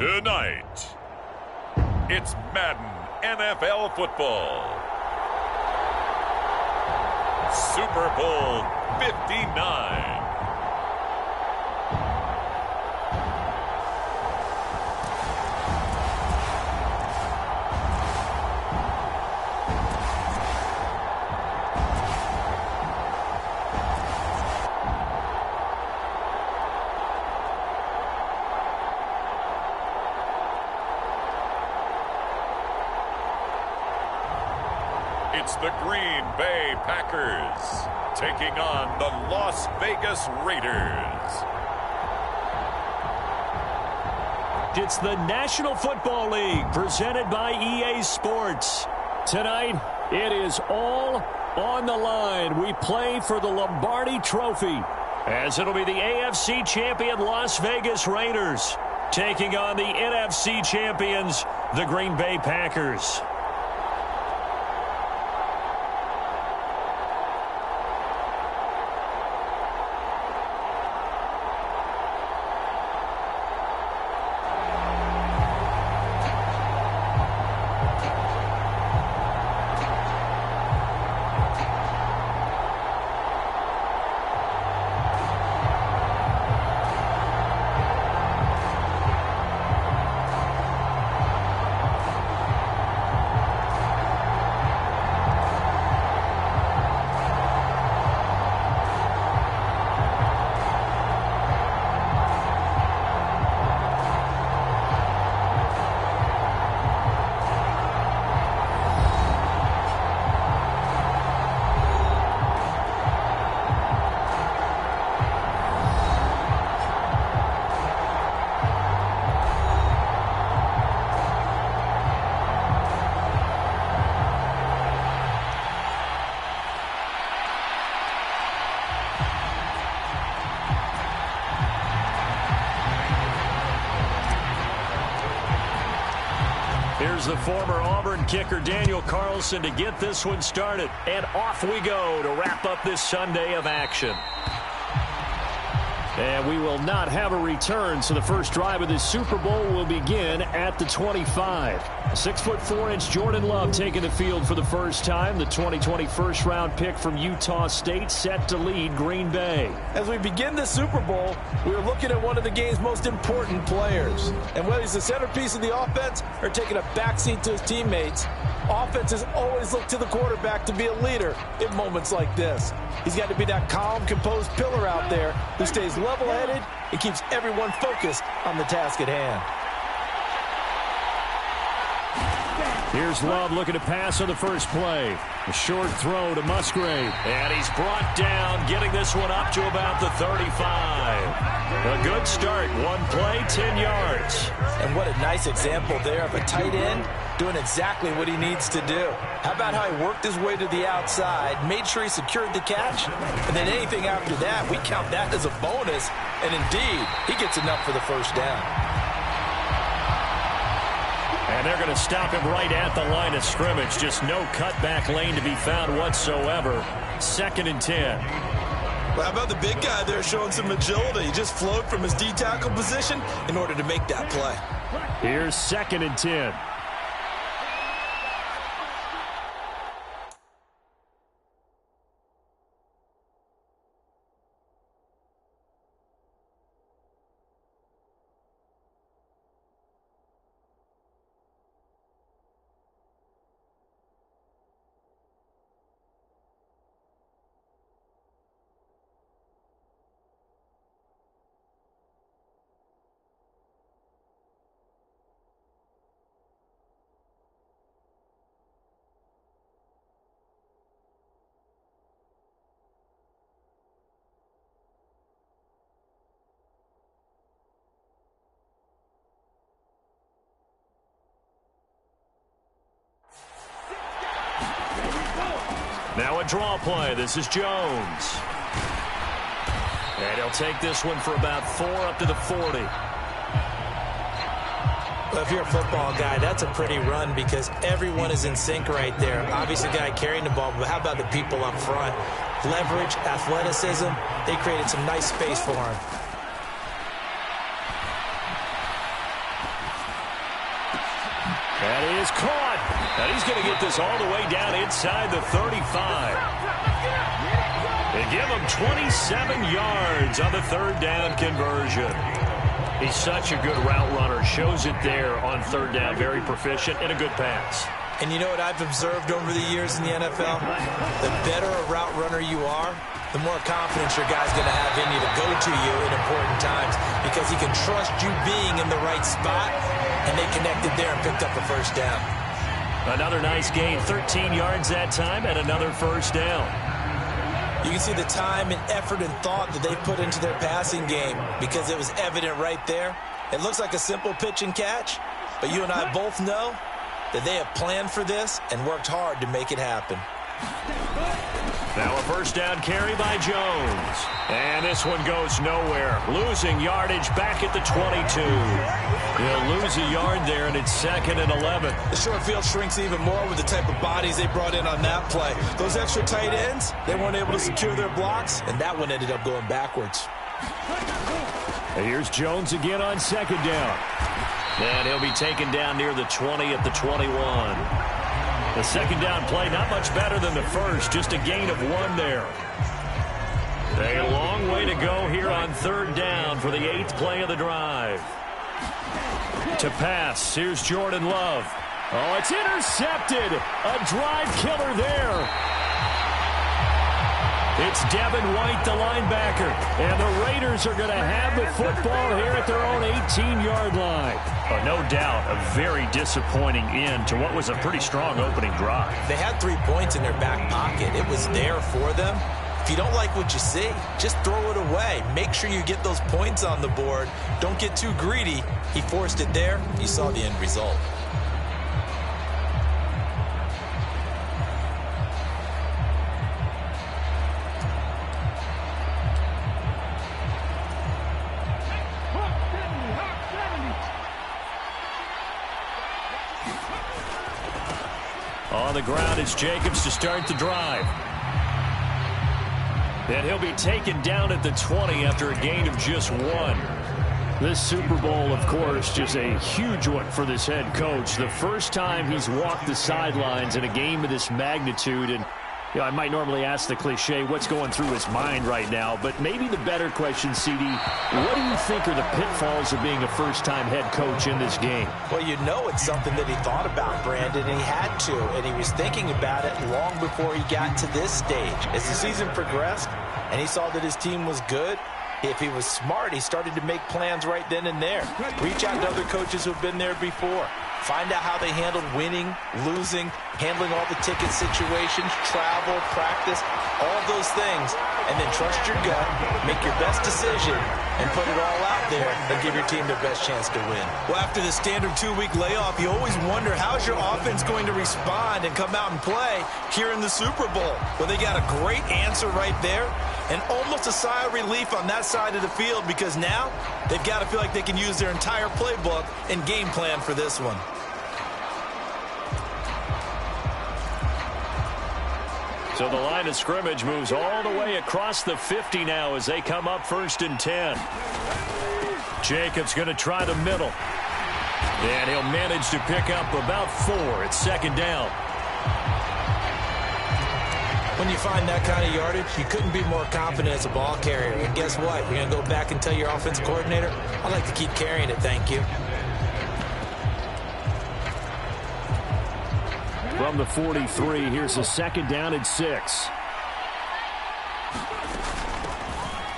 Tonight, it's Madden NFL football. Super Bowl 59. It's the Green Bay Packers taking on the Las Vegas Raiders. It's the National Football League presented by EA Sports. Tonight, it is all on the line. We play for the Lombardi Trophy, as it'll be the AFC champion Las Vegas Raiders taking on the NFC champions, the Green Bay Packers. Here's the former Auburn kicker Daniel Carlson to get this one started. And off we go to wrap up this Sunday of action. And we will not have a return, so the first drive of this Super Bowl will begin at the 25. 6'4" Jordan Love taking the field for the first time. The 2020 first-round pick from Utah State set to lead Green Bay. As we begin the Super Bowl, we are looking at one of the game's most important players. And whether he's the centerpiece of the offense or taking a backseat to his teammates, offenses always look to the quarterback to be a leader in moments like this. He's got to be that calm, composed pillar out there who stays level-headed and keeps everyone focused on the task at hand. Here's Love looking to pass on the first play. A short throw to Musgrave. And he's brought down, getting this one up to about the 35. A good start. One play, 10 yards. And what a nice example there of a tight end doing exactly what he needs to do. How about how he worked his way to the outside, made sure he secured the catch, and then anything after that, we count that as a bonus. And indeed, he gets enough for the first down. And they're going to stop him right at the line of scrimmage. Just no cutback lane to be found whatsoever. 2nd and 10. Well, how about the big guy there showing some agility? He just flowed from his D-tackle position in order to make that play. Here's 2nd and 10. Now a draw play. This is Jones. And he'll take this one for about 4 up to the 40. Well, if you're a football guy, that's a pretty run because everyone is in sync right there. Obviously, the guy carrying the ball, but how about the people up front? Leverage, athleticism, they created some nice space for him. That is caught. And he's going to get this all the way down inside the 35. They give him 27 yards on the third down conversion. He's such a good route runner. Shows it there on third down. Very proficient and a good pass. And you know what I've observed over the years in the NFL? The better a route runner you are, the more confidence your guy's going to have in you to go to you in important times because he can trust you being in the right spot, and they connected there and picked up a first down. Another nice gain, 13 yards that time, and another first down. You can see the time and effort and thought that they put into their passing game because it was evident right there. It looks like a simple pitch and catch, but you and I both know that they have planned for this and worked hard to make it happen. Now a first down carry by Jones. And this one goes nowhere. Losing yardage back at the 22. He'll lose a yard there, and it's 2nd and 11. The short field shrinks even more with the type of bodies they brought in on that play. Those extra tight ends, they weren't able to secure their blocks, and that one ended up going backwards. And here's Jones again on 2nd down. And he'll be taken down near the 20 at the 21. The 2nd down play, not much better than the first, just a gain of 1 there. A long way to go here on 3rd down for the 8th play of the drive. To pass, here's Jordan Love. Oh, it's intercepted. A drive killer there. It's Devin White, the linebacker. And the Raiders are going to have the football here at their own 18-yard line. Oh, no doubt, a very disappointing end to what was a pretty strong opening drive. They had 3 points in their back pocket. It was there for them. If you don't like what you see, just throw it away. Make sure you get those points on the board. Don't get too greedy. He forced it there. You saw the end result. On the ground, it's Jacobs to start the drive. And he'll be taken down at the 20 after a gain of just 1. This Super Bowl, of course, just a huge one for this head coach. The first time he's walked the sidelines in a game of this magnitude. And you know, I might normally ask the cliche, what's going through his mind right now? But maybe the better question, CD, what do you think are the pitfalls of being a first-time head coach in this game? Well, you know it's something that he thought about, Brandon, and he had to. And he was thinking about it long before he got to this stage. As the season progressed and he saw that his team was good, if he was smart, he started to make plans right then and there. Reach out to other coaches who've been there before. Find out how they handled winning, losing, handling all the ticket situations, travel, practice, all of those things, and then trust your gut, make your best decision, and put it all out there and give your team the best chance to win. Well, after the standard 2-week layoff, you always wonder how's your offense going to respond and come out and play here in the Super Bowl. Well, they got a great answer right there and almost a sigh of relief on that side of the field because now they've got to feel like they can use their entire playbook and game plan for this one. So the line of scrimmage moves all the way across the 50 now as they come up 1st and 10. Jacobs going to try the middle. And he'll manage to pick up about 4 at 2nd down. When you find that kind of yardage, you couldn't be more confident as a ball carrier. And guess what? You're going to go back and tell your offensive coordinator, I'd like to keep carrying it, thank you. From the 43, here's a 2nd down and 6.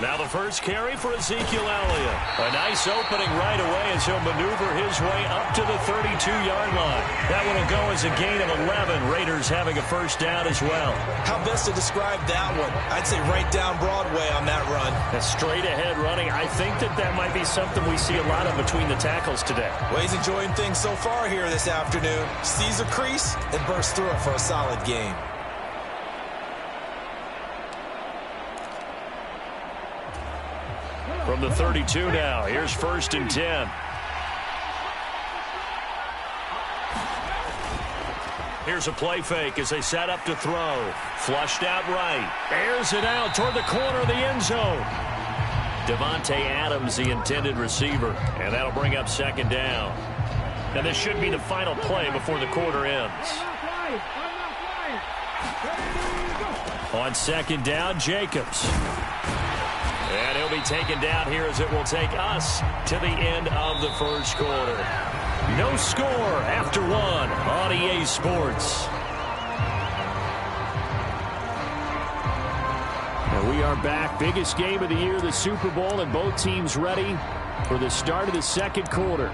Now the first carry for Ezekiel Elliott. A nice opening right away as he'll maneuver his way up to the 32-yard line. That one will go as a gain of 11. Raiders having a first down as well. How best to describe that one? I'd say right down Broadway on that run. A straight ahead running. I think that might be something we see a lot of between the tackles today. Well, he's enjoying things so far here this afternoon. Sees a crease and bursts through it for a solid gain. From the 32 now, here's 1st and 10. Here's a play fake as they set up to throw. Flushed out right. Airs it out toward the corner of the end zone. Devontae Adams, the intended receiver. And that'll bring up 2nd down. And this should be the final play before the quarter ends. On second down, Jacobs. And he'll be taken down here as it will take us to the end of the first quarter. No score after one on EA Sports. And we are back. Biggest game of the year, the Super Bowl, and both teams ready for the start of the second quarter.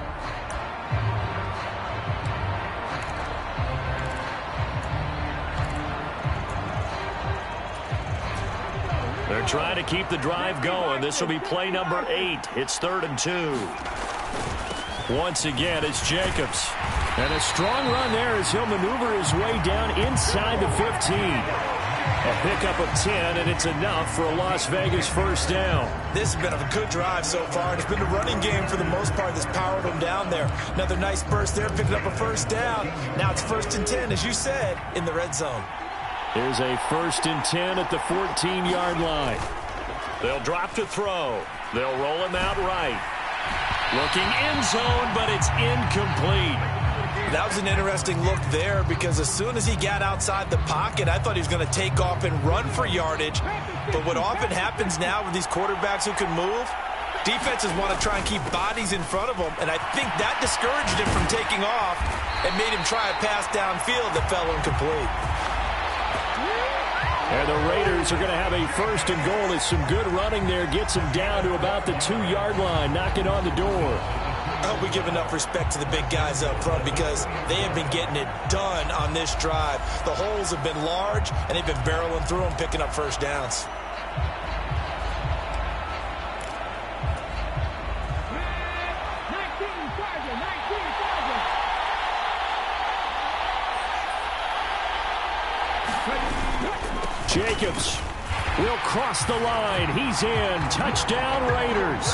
They're trying to keep the drive going. This will be play number 8. It's 3rd and 2. Once again, it's Jacobs. And a strong run there as he'll maneuver his way down inside the 15. A pickup of 10, and it's enough for a Las Vegas first down. This has been a good drive so far, and it's been the running game for the most part that's powered them down there. Another nice burst there, picking up a first down. Now it's 1st and 10, as you said, in the red zone. Here's a 1st and 10 at the 14-yard line. They'll drop to throw. They'll roll him out right. Looking end zone, but it's incomplete. That was an interesting look there because as soon as he got outside the pocket, I thought he was going to take off and run for yardage. But what often happens now with these quarterbacks who can move, defenses want to try and keep bodies in front of them, and I think that discouraged him from taking off and made him try a pass downfield that fell incomplete. And the Raiders are going to have a 1st and goal as some good running there gets him down to about the 2-yard line, knocking on the door. I hope we give enough respect to the big guys up front because they have been getting it done on this drive. The holes have been large, and they've been barreling through them, picking up first downs. Jacobs will cross the line. He's in. Touchdown, Raiders.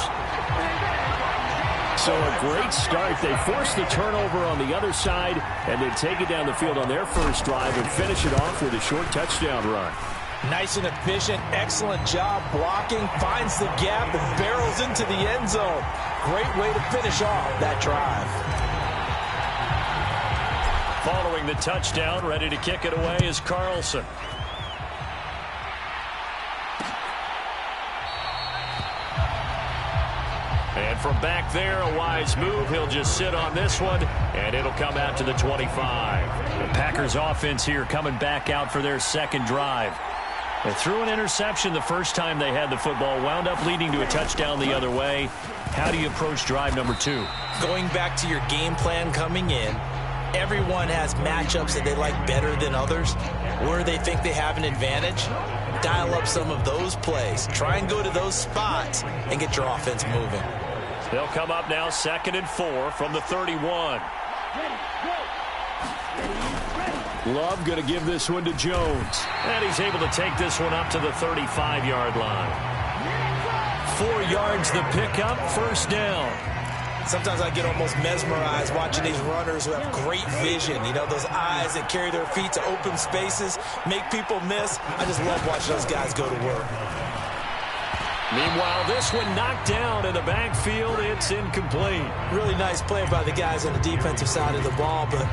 So a great start. They force the turnover on the other side and then take it down the field on their first drive and finish it off with a short touchdown run. Nice and efficient. Excellent job blocking. Finds the gap and barrels into the end zone. Great way to finish off that drive. Following the touchdown, ready to kick it away is Carlson. And from back there, a wise move. He'll just sit on this one, and it'll come out to the 25. The Packers offense here coming back out for their second drive. They threw an interception the first time they had the football, wound up leading to a touchdown the other way. How do you approach drive number 2? Going back to your game plan coming in, everyone has matchups that they like better than others, where they think they have an advantage. Dial up some of those plays. Try and go to those spots and get your offense moving. They'll come up now 2nd and 4 from the 31. Love going to give this one to Jones. And he's able to take this one up to the 35-yard line. 4 yards the pickup, first down. Sometimes I get almost mesmerized watching these runners who have great vision. You know, those eyes that carry their feet to open spaces, make people miss. I just love watching those guys go to work. Meanwhile, this one knocked down in the backfield. It's incomplete. Really nice play by the guys on the defensive side of the ball, but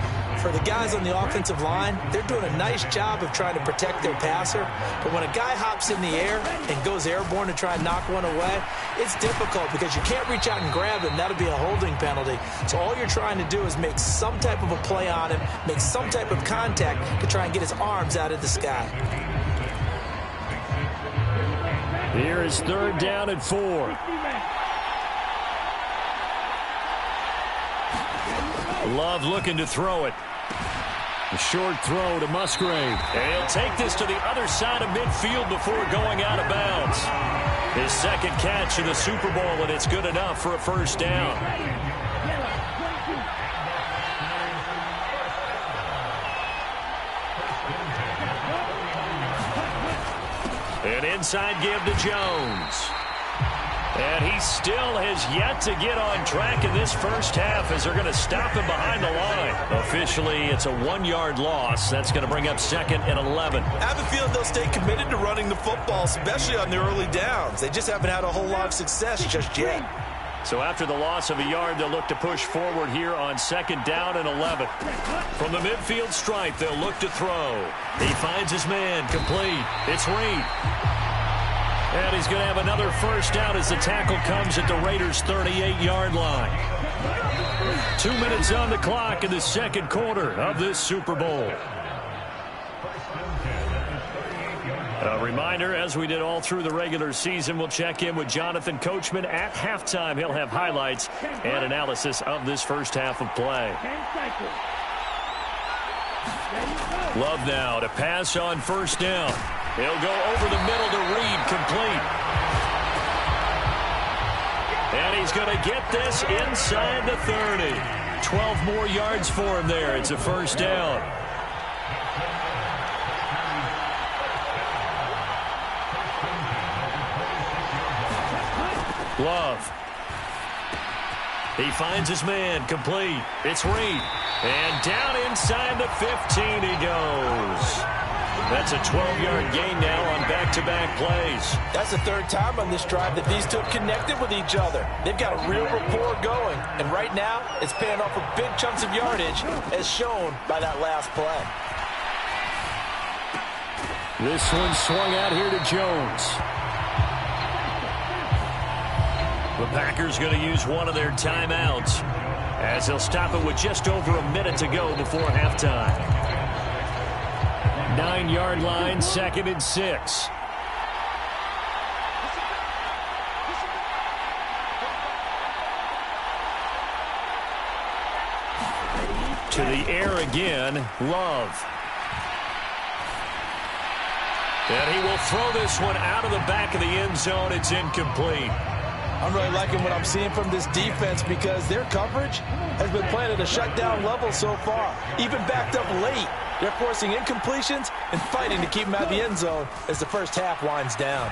for the guys on the offensive line, they're doing a nice job of trying to protect their passer. But when a guy hops in the air and goes airborne to try and knock one away, it's difficult because you can't reach out and grab him. That'll be a holding penalty. So all you're trying to do is make some type of a play on him, make some type of contact to try and get his arms out of the sky. Here is 3rd down and 4. Love looking to throw it. A short throw to Musgrave. And he'll take this to the other side of midfield before going out of bounds. His second catch in the Super Bowl, and it's good enough for a first down. An inside give to Jones. And he still has yet to get on track in this first half as they're going to stop him behind the line. Officially, it's a 1-yard loss. That's going to bring up 2nd and 11. I have a feeling they'll stay committed to running the football, especially on the early downs. They just haven't had a whole lot of success just yet. So after the loss of a yard, they'll look to push forward here on 2nd down and 11. From the midfield stripe, they'll look to throw. He finds his man, complete. It's Reed. And he's going to have another first down as the tackle comes at the Raiders' 38-yard line. 2 minutes on the clock in the second quarter of this Super Bowl. A reminder, as we did all through the regular season, we'll check in with Jonathan Coachman at halftime. He'll have highlights and analysis of this first half of play. Love now to pass on first down. He'll go over the middle to Reed, complete. And he's going to get this inside the 30. 12 more yards for him there. It's a first down. Love. He finds his man, complete. It's Reed. And down inside the 15 he goes. That's a 12-yard gain now on back-to-back plays. That's the third time on this drive that these two have connected with each other. They've got a real rapport going. And right now, it's paying off with big chunks of yardage, as shown by that last play. This one swung out here to Jones. The Packers going to use one of their timeouts as they'll stop it with just over a minute to go before halftime. 9-yard line, 2nd and 6. To the air again, Love. And he will throw this one out of the back of the end zone. It's incomplete. I'm really liking what I'm seeing from this defense because their coverage has been playing at a shutdown level so far. Even backed up late, they're forcing incompletions and fighting to keep them out of the end zone as the first half winds down.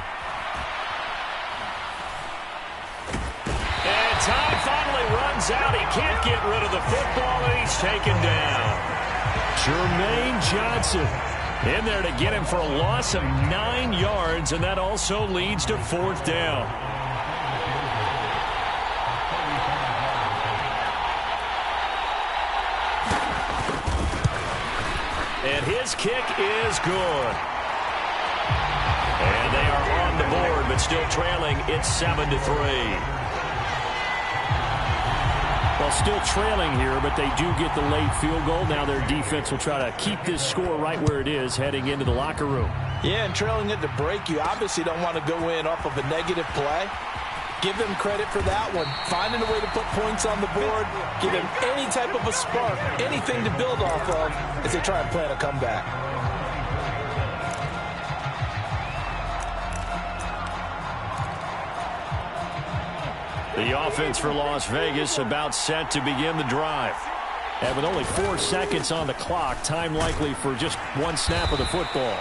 And time finally runs out. He can't get rid of the football, and he's taken down. Jermaine Johnson in there to get him for a loss of 9 yards, and that also leads to 4th down. And his kick is good. And they are on the board, but still trailing. It's 7-3. Well, still trailing here, but they do get the late field goal. Now their defense will try to keep this score right where it is heading into the locker room. Yeah, and trailing it to break, you obviously don't want to go in off of a negative play. Give them credit for that one. Finding a way to put points on the board, give them any type of a spark, anything to build off of as they try and plan a comeback. The offense for Las Vegas about set to begin the drive. And with only 4 seconds on the clock, time likely for just one snap of the football.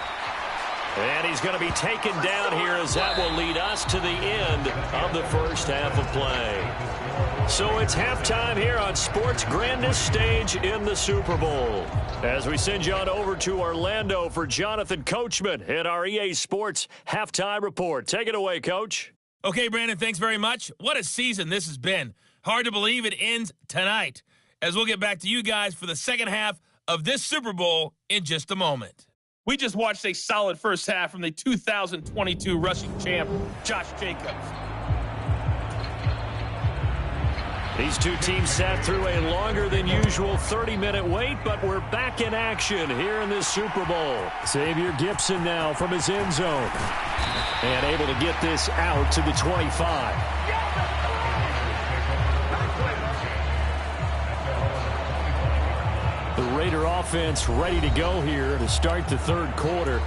And he's going to be taken down here as that will lead us to the end of the first half of play. So it's halftime here on sports' grandest stage in the Super Bowl. As we send you on over to Orlando for Jonathan Coachman at our EA Sports Halftime Report. Take it away, Coach. Okay, Brandon, thanks very much. What a season this has been. Hard to believe it ends tonight, as we'll get back to you guys for the second half of this Super Bowl in just a moment. We just watched a solid first half from the 2022 rushing champ, Josh Jacobs. These two teams sat through a longer than usual 30-minute wait, but we're back in action here in this Super Bowl. Xavier Gipson now from his end zone. And able to get this out to the 25. The Raider offense ready to go here to start the third quarter.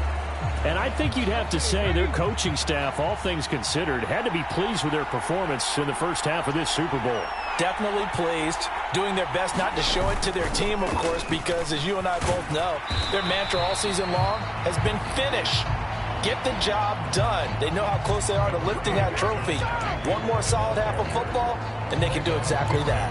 And I think you'd have to say their coaching staff, all things considered, had to be pleased with their performance in the first half of this Super Bowl. Definitely pleased, doing their best not to show it to their team, of course, because as you and I both know, their mantra all season long has been finish. Get the job done. They know how close they are to lifting that trophy. One more solid half of football, and they can do exactly that.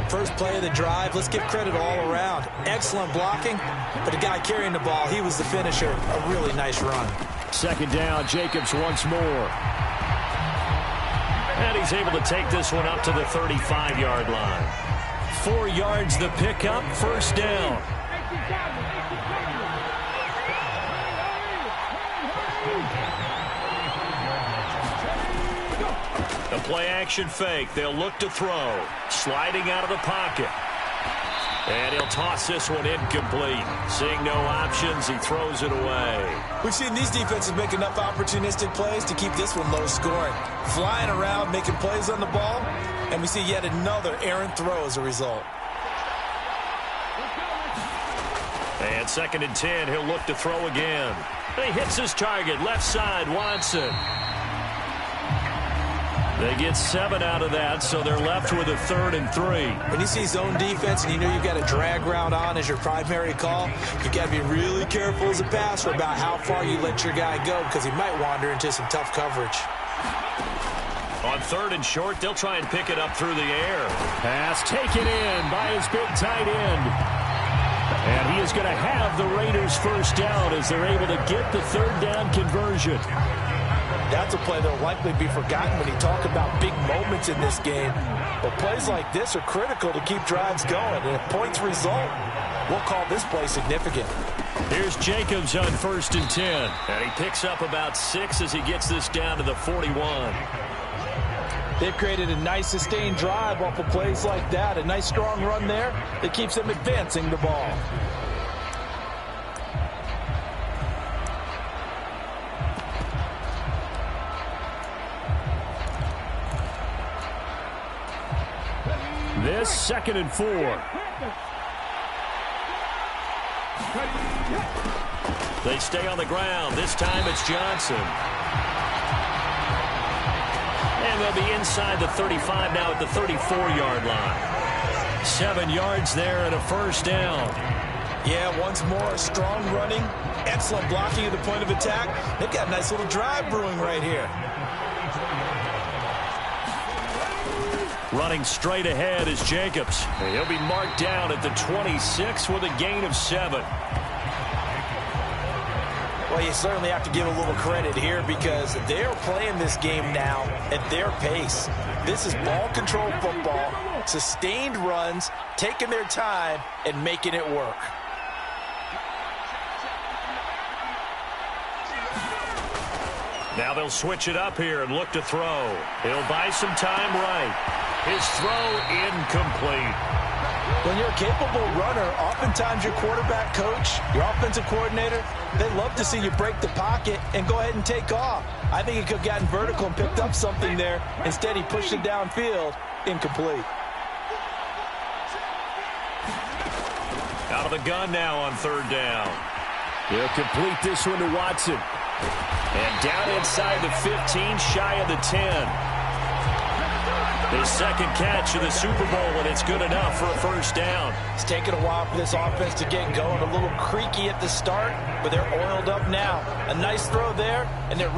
First play of the drive, let's give credit all around. Excellent blocking, but the guy carrying the ball, he was the finisher. A really nice run. Second down, Jacobs once more. And he's able to take this one up to the 35-yard line. 4 yards the pickup, first down. The play-action fake. They'll look to throw. Sliding out of the pocket. And he'll toss this one incomplete. Seeing no options, he throws it away. We've seen these defenses make enough opportunistic plays to keep this one low scoring. Flying around, making plays on the ball, and we see yet another errant throw as a result. And 2nd and 10, he'll look to throw again. And he hits his target, left side, Watson. They get 7 out of that, so they're left with a 3rd and 3. When you see zone defense and you know you've got a drag route on as your primary call, you've got to be really careful as a passer about how far you let your guy go because he might wander into some tough coverage. On 3rd and short, they'll try and pick it up through the air. Pass taken in by his big tight end. And he is going to have the Raiders first down as they're able to get the 3rd down conversion. That's a play that will likely be forgotten when you talk about big moments in this game. But plays like this are critical to keep drives going. And if points result, we'll call this play significant. Here's Jacobs on 1st and 10. And he picks up about 6 as he gets this down to the 41. They've created a nice sustained drive off of plays like that. A nice strong run there that keeps them advancing the ball. This 2nd and 4. They stay on the ground. This time it's Johnson. And they'll be inside the 35 now at the 34-yard line. 7 yards there and a first down. Yeah, once more, strong running, excellent blocking at the point of attack. They've got a nice little drive brewing right here. Running straight ahead is Jacobs. And he'll be marked down at the 26 with a gain of 7. Well, you certainly have to give a little credit here because they're playing this game now at their pace. This is ball control football, sustained runs, taking their time, and making it work. Now they'll switch it up here and look to throw. He'll buy some time right. His throw incomplete. When you're a capable runner, oftentimes your quarterback coach, your offensive coordinator, they love to see you break the pocket and go ahead and take off. I think he could have gotten vertical and picked up something there. Instead, he pushed it downfield, incomplete. Out of the gun now on 3rd down. He'll complete this one to Watson. And down inside the 15, shy of the 10. His 2nd catch of the Super Bowl, and it's good enough for a first down. It's taken a while for this offense to get going. A little creaky at the start, but they're oiled up now. A nice throw there, and they're...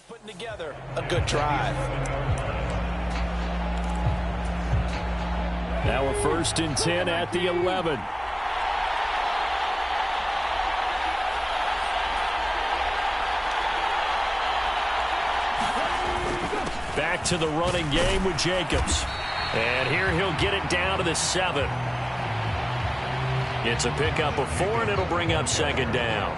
putting together a good drive. Now a 1st and 10 at the 11. Back to the running game with Jacobs. And here he'll get it down to the 7. It's a pickup of 4, and it'll bring up 2nd down.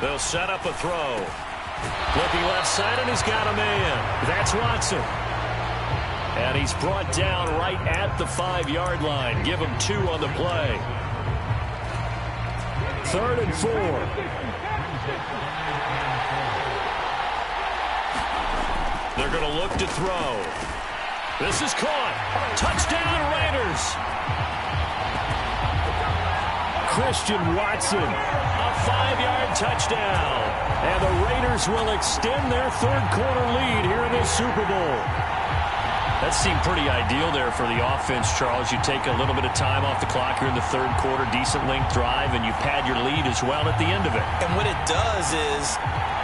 They'll set up a throw. Looking left side, and he's got a man. That's Watson. And he's brought down right at the 5-yard line. Give him 2 on the play. 3rd and 4. They're going to look to throw. This is caught. Touchdown, Raiders. Christian Watson, a 5-yard touchdown. And the Raiders will extend their 3rd quarter lead here in this Super Bowl. That seemed pretty ideal there for the offense, Charles. You take a little bit of time off the clock here in the 3rd quarter, decent length drive, and you pad your lead as well at the end of it. And what it does is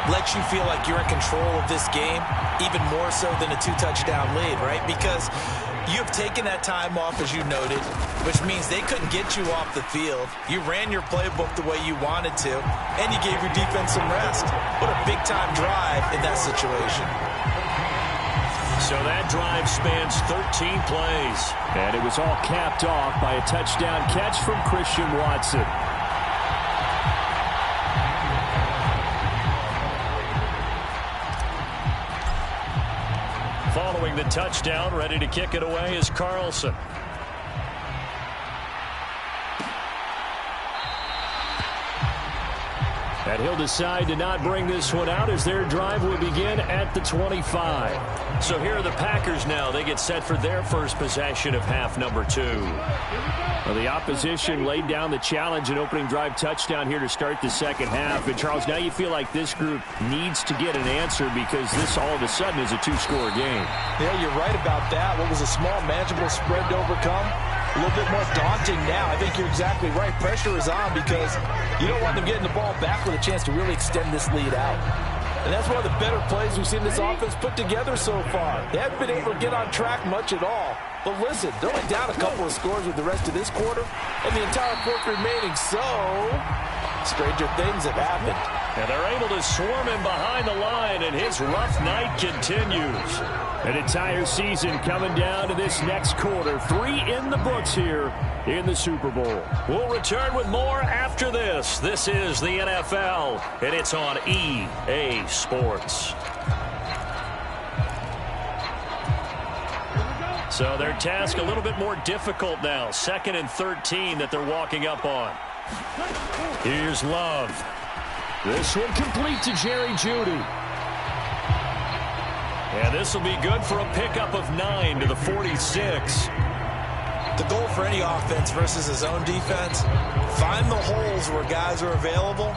let you feel like you're in control of this game, even more so than a 2-touchdown lead, right? Because you've taken that time off, as you noted, which means they couldn't get you off the field. You ran your playbook the way you wanted to, and you gave your defense some rest. What a big-time drive in that situation. So that drive spans 13 plays. And it was all capped off by a touchdown catch from Christian Watson. Following the touchdown, ready to kick it away is Carlson. And he'll decide to not bring this one out as their drive will begin at the 25. So here are the Packers now. They get set for their first possession of half number 2. Well, the opposition laid down the challenge and opening drive touchdown here to start the 2nd half. And, Charles, now you feel like this group needs to get an answer because this all of a sudden is a 2-score game. Yeah, you're right about that. What was a small, manageable spread to overcome? A little bit more daunting now. I think you're exactly right. Pressure is on because you don't want them getting the ball back with a chance to really extend this lead out. And that's one of the better plays we've seen this offense put together so far. They haven't been able to get on track much at all. But listen, they're only down a couple of scores with the rest of this quarter and the entire 4th remaining. So, stranger things have happened. And they're able to swarm him behind the line, and his rough night continues. An entire season coming down to this next quarter. 3 in the books here in the Super Bowl. We'll return with more after this. This is the NFL, and it's on EA Sports. So their task a little bit more difficult now. 2nd and 13 that they're walking up on. Here's Love. This one complete to Jerry Jeudy. And this will be good for a pickup of 9 to the 46. The goal for any offense versus his own defense, find the holes where guys are available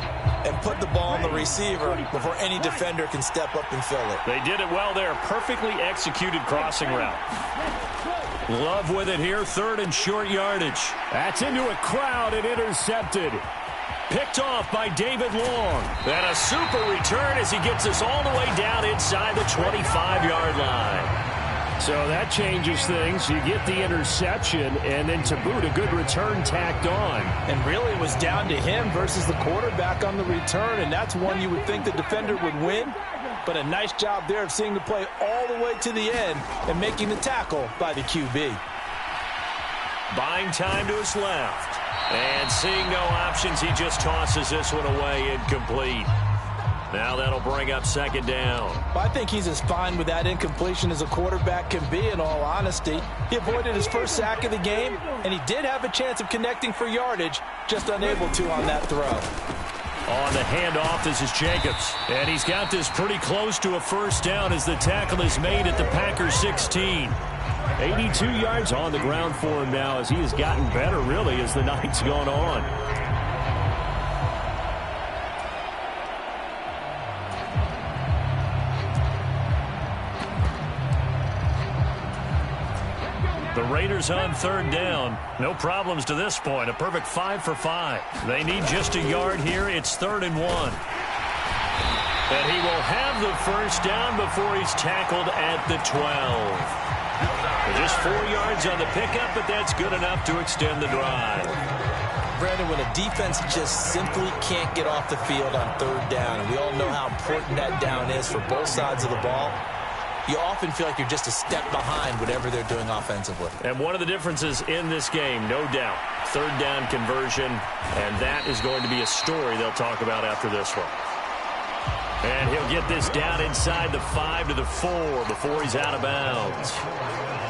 and put the ball on the receiver before any defender can step up and fill it. They did it well there. Perfectly executed crossing route. Love with it here. 3rd and short yardage. That's into a crowd and intercepted. Picked off by David Long. And a super return as he gets us all the way down inside the 25-yard line. So that changes things. You get the interception, and then to boot, a good return tacked on. And really it was down to him versus the quarterback on the return, and that's one you would think the defender would win. But a nice job there of seeing the play all the way to the end and making the tackle by the QB. Buying time to his left. And seeing no options, he just tosses this one away incomplete. Now that'll bring up 2nd down. Well, I think he's as fine with that incompletion as a quarterback can be, in all honesty. He avoided his first sack of the game, and he did have a chance of connecting for yardage, just unable to on that throw. On the handoff, this is Jacobs. And he's got this pretty close to a 1st down as the tackle is made at the Packers 16. 82 yards on the ground for him now as he has gotten better, really, as the night's gone on. The Raiders on third down. No problems to this point. A perfect 5 for 5. They need just a yard here. It's 3rd and 1. And he will have the first down before he's tackled at the 12. Just 4 yards on the pickup, but that's good enough to extend the drive. Brandon, when a defense just simply can't get off the field on third down, and we all know how important that down is for both sides of the ball, you often feel like you're just a step behind whatever they're doing offensively. And one of the differences in this game, no doubt, third down conversion, and that is going to be a story they'll talk about after this one. And he'll get this down inside the 5 to the 4 before he's out of bounds.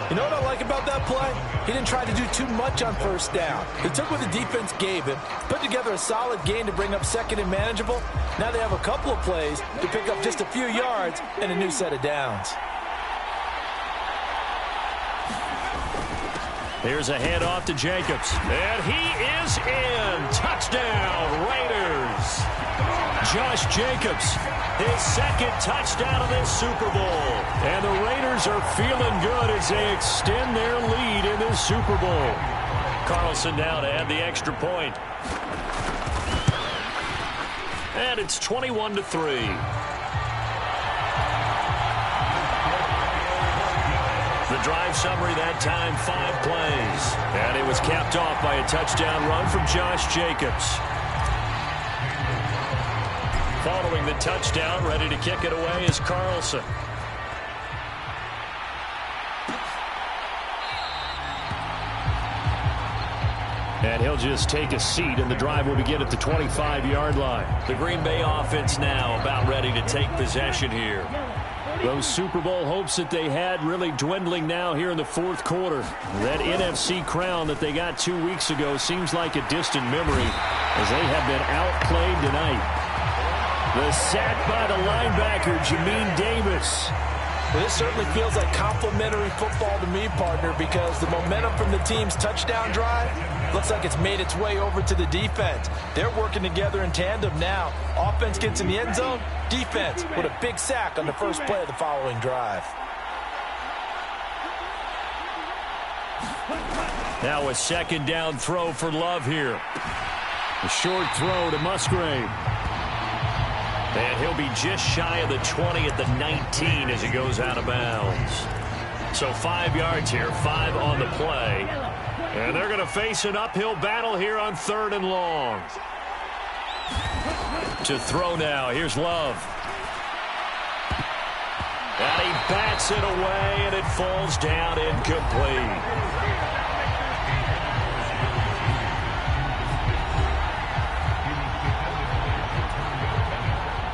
You know what I like about that play? He didn't try to do too much on first down. He took what the defense gave him, put together a solid gain to bring up second and manageable. Now they have a couple of plays to pick up just a few yards and a new set of downs. Here's a handoff to Jacobs. And he is in. Touchdown, Raiders. Josh Jacobs, his second touchdown of this Super Bowl. And the Raiders are feeling good as they extend their lead in this Super Bowl. Carlson now to add the extra point. And it's 21-3. The drive summary that time, 5 plays. And it was capped off by a touchdown run from Josh Jacobs. Following the touchdown, ready to kick it away is Carlson. And he'll just take a seat, and the drive will begin at the 25-yard line. The Green Bay offense now about ready to take possession here. Those Super Bowl hopes that they had really dwindling now here in the fourth quarter. That NFC crown that they got 2 weeks ago seems like a distant memory as they have been outplayed tonight. The sack by the linebacker, Jamin Davis. Well, this certainly feels like complimentary football to me, partner, because the momentum from the team's touchdown drive looks like it's made its way over to the defense. They're working together in tandem now. Offense gets in the end zone. Defense with a big sack on the first play of the following drive. Now a second down throw for Love here. A short throw to Musgrave. And he'll be just shy of the 20 at the 19 as he goes out of bounds. So 5 yards here, 5 on the play. And they're going to face an uphill battle here on 3rd and long. To throw now, here's Love. And he bats it away, and it falls down incomplete.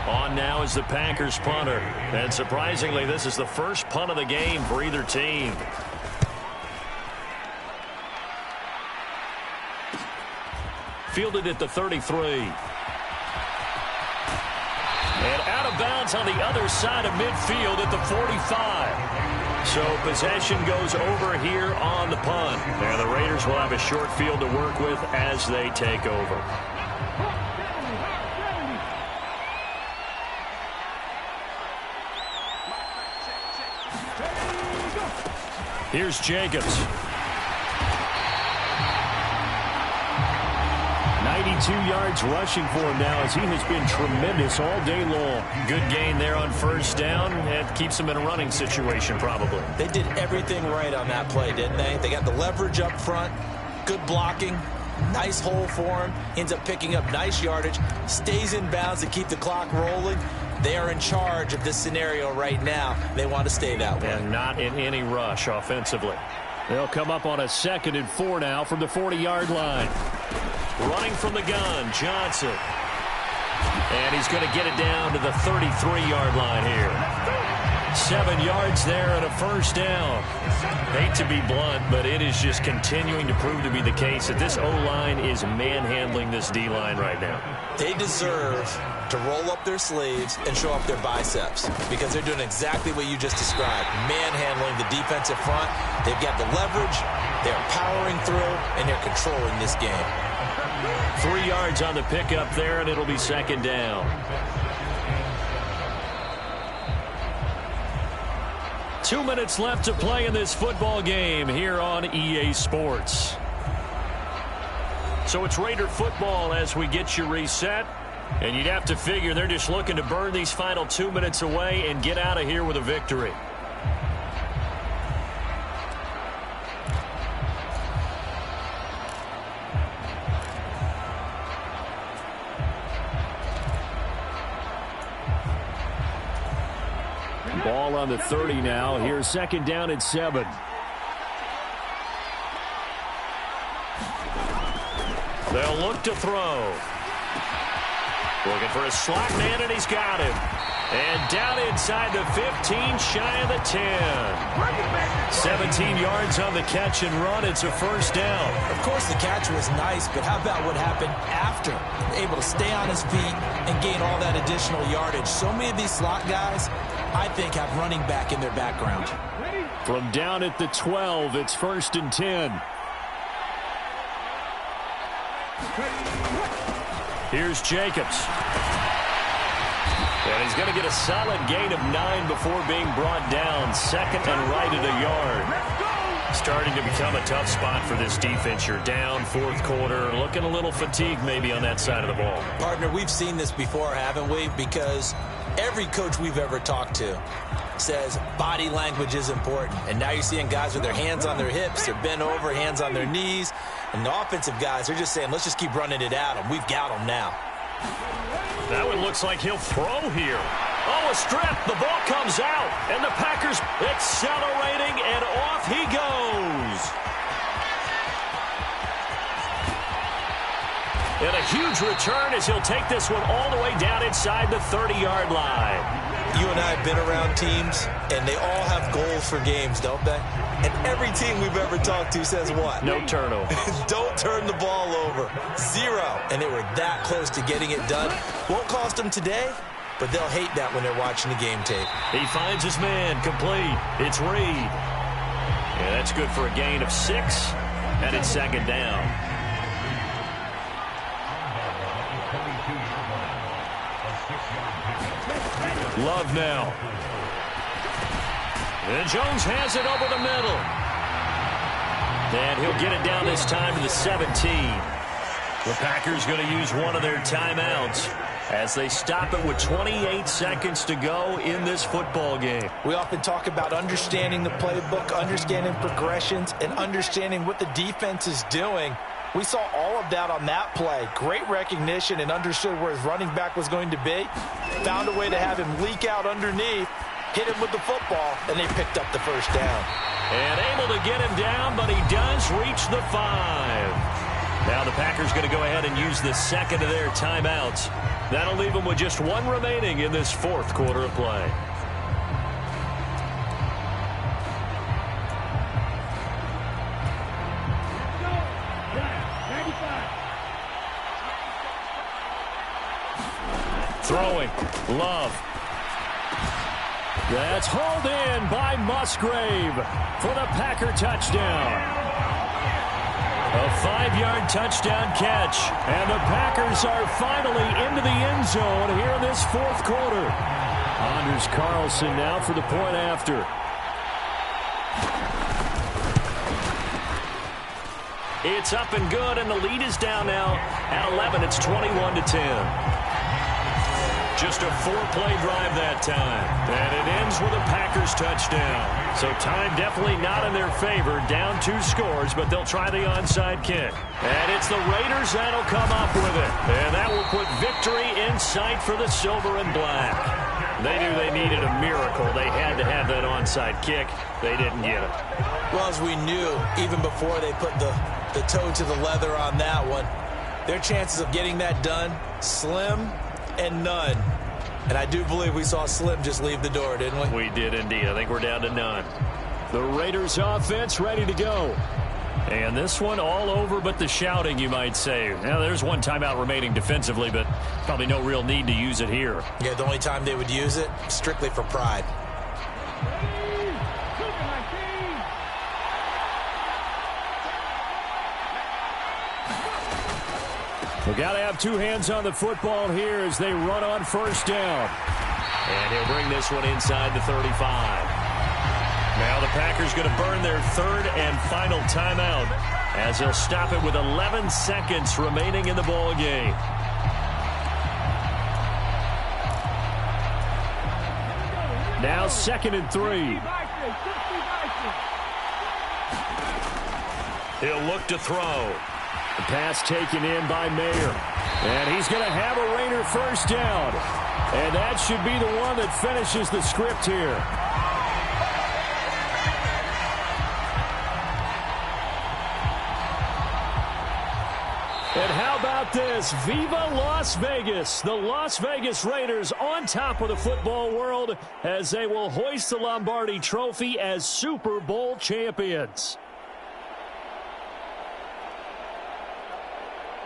On now is the Packers punter. And surprisingly, this is the first punt of the game for either team. Fielded at the 33. And out of bounds on the other side of midfield at the 45. So possession goes over here on the punt. And the Raiders will have a short field to work with as they take over. Here's Jacobs. 92 yards rushing for him now as he has been tremendous all day long. Good gain there on first down. That keeps him in a running situation probably. They did everything right on that play, didn't they? They got the leverage up front, good blocking, nice hole for him, ends up picking up nice yardage, stays in bounds to keep the clock rolling. They are in charge of this scenario right now. They want to stay that way. And not in any rush offensively. They'll come up on a 2nd and 4 now from the 40-yard line. Running from the gun, Johnson. And he's going to get it down to the 33-yard line here. 7 yards there and a first down. Hate to be blunt, but it is just continuing to prove to be the case that this O-line is manhandling this D-line right now. They deserve to roll up their sleeves and show up their biceps because they're doing exactly what you just described, manhandling the defensive front. They've got the leverage, they're powering through, and they're controlling this game. 3 yards on the pickup there, and it'll be second down. 2 minutes left to play in this football game here on EA Sports. So it's Raider football as we get you reset. And you'd have to figure they're just looking to burn these final 2 minutes away and get out of here with a victory. Ball on the 30 now. Here's second down and 7. They'll look to throw. Looking for a slot man, and he's got him. And down inside the 15, shy of the 10. 17 yards on the catch and run. It's a first down. Of course, the catch was nice, but how about what happened after? Able to stay on his feet and gain all that additional yardage. So many of these slot guys, I think, have running back in their background. From down at the 12, it's first and 10. Here's Jacobs. And he's going to get a solid gain of 9 before being brought down. Second and right at a yard. Starting to become a tough spot for this defense. You're down fourth quarter. Looking a little fatigued maybe on that side of the ball. Partner, we've seen this before, haven't we? Because every coach we've ever talked to says body language is important. And now you're seeing guys with their hands on their hips. They're bent over, hands on their knees. And the offensive guys, they're just saying, let's just keep running it at them. We've got them now. That one looks like he'll throw here. Oh, a strip. The ball comes out. And the Packers accelerating, and off he goes. And a huge return as he'll take this one all the way down inside the 30-yard line. You and I have been around teams, and they all have goals for games, don't they? And every team we've ever talked to says what? No turnover. Don't turn the ball over. 0. And they were that close to getting it done. Won't cost them today, but they'll hate that when they're watching the game tape. He finds his man complete. It's Reed. Yeah, that's good for a gain of 6. And it's second down. Love now. And Jones has it over the middle. And he'll get it down this time to the 17. The Packers going to use one of their timeouts as they stop it with 28 seconds to go in this football game. We often talk about understanding the playbook, understanding progressions, and understanding what the defense is doing. We saw all of that on that play. Great recognition and understood where his running back was going to be. Found a way to have him leak out underneath, hit him with the football, and they picked up the first down. And able to get him down, but he does reach the 5. Now the Packers going to go ahead and use the second of their timeouts. That'll leave them with just one remaining in this fourth quarter of play. Throwing. Love. That's hauled in by Musgrave for the Packer touchdown. A 5-yard touchdown catch. And the Packers are finally into the end zone here in this fourth quarter. Anders Carlson now for the point after. It's up and good, and the lead is down now at 11. It's 21-10. Just a 4-play drive that time. And it ends with a Packers touchdown. So time definitely not in their favor. Down 2 scores, but they'll try the onside kick. And it's the Raiders that'll come up with it. And that will put victory in sight for the silver and black. They knew they needed a miracle. They had to have that onside kick. They didn't get it. Well, as we knew, even before they put the toe to the leather on that one, their chances of getting that done, slim and none. And I do believe we saw Slim just leave the door, didn't we? We did indeed. I think we're down to none. The Raiders offense ready to go. And this one all over but the shouting, you might say. Now, there's one timeout remaining defensively, but probably no real need to use it here. Yeah, the only time they would use it, strictly for pride. We got to have 2 hands on the football here as they run on first down. And he'll bring this one inside the 35. Now the Packers going to burn their third and final timeout as they'll stop it with 11 seconds remaining in the ball game. Now 2nd and 3. He'll look to throw. The pass taken in by Mayer. And he's going to have a Raider first down. And that should be the one that finishes the script here. And how about this? Viva Las Vegas. The Las Vegas Raiders on top of the football world as they will hoist the Lombardi Trophy as Super Bowl champions.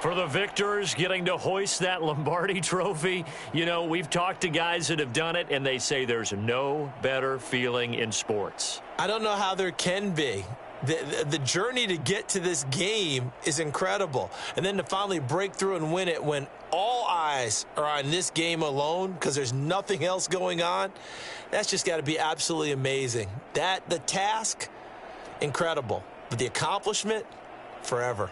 For the victors getting to hoist that Lombardi Trophy, you know, we've talked to guys that have done it, and they say there's no better feeling in sports. I don't know how there can be. The journey to get to this game is incredible. And then to finally break through and win it when all eyes are on this game alone because there's nothing else going on, that's just got to be absolutely amazing. The task, incredible. But the accomplishment, forever.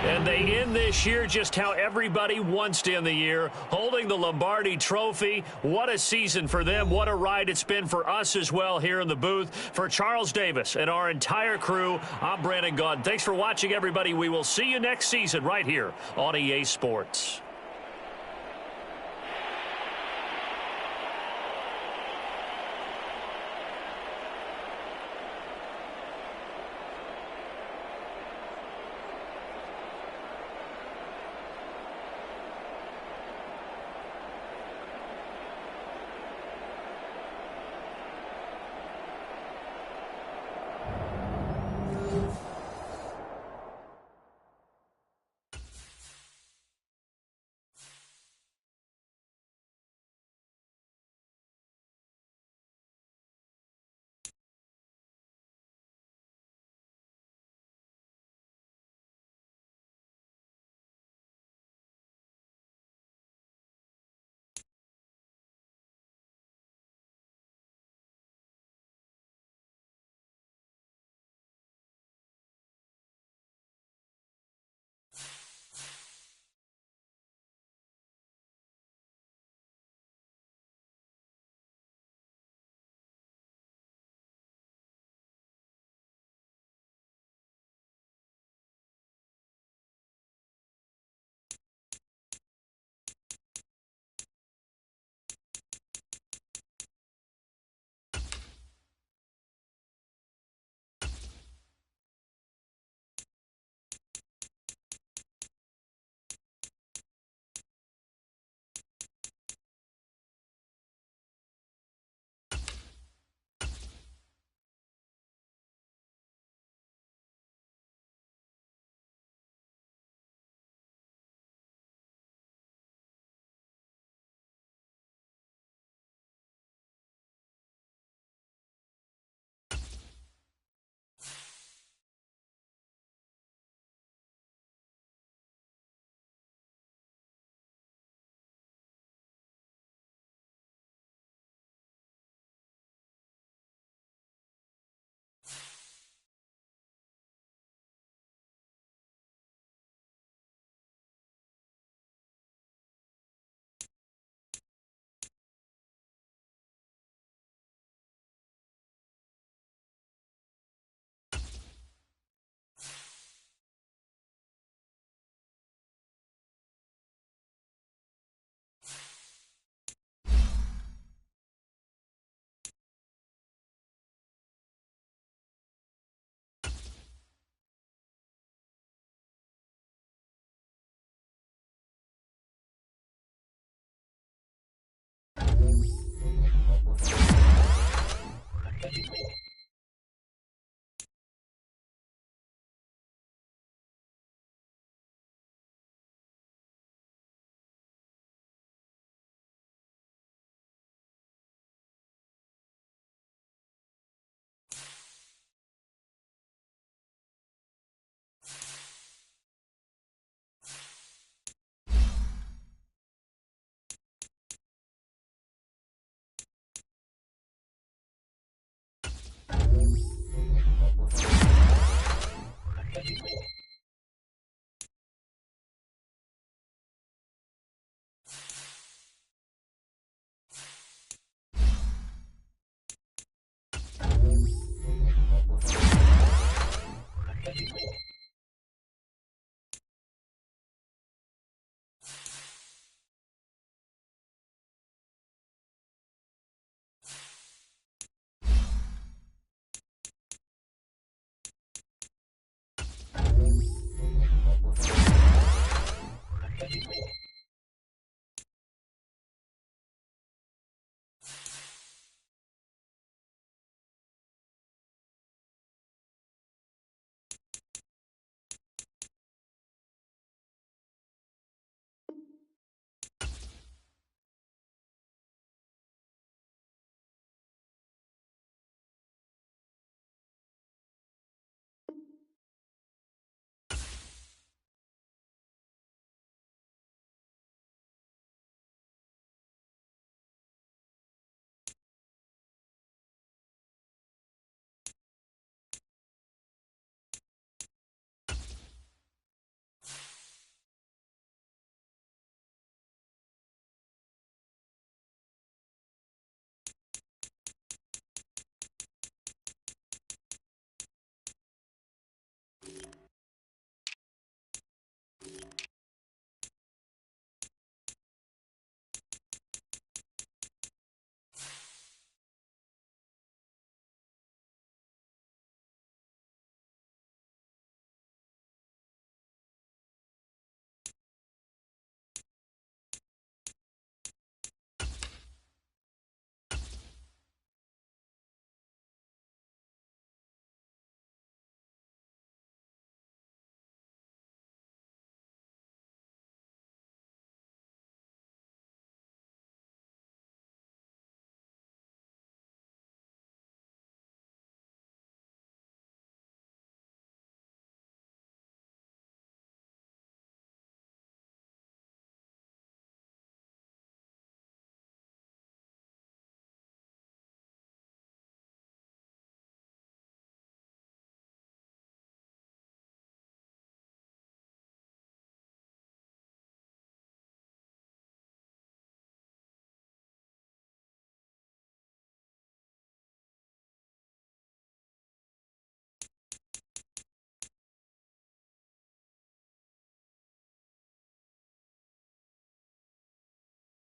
And they end this year just how everybody wants to end the year, holding the Lombardi Trophy. What a season for them. What a ride it's been for us as well here in the booth. For Charles Davis and our entire crew, I'm Brandon Gaudin. Thanks for watching, everybody. We will see you next season right here on EA Sports.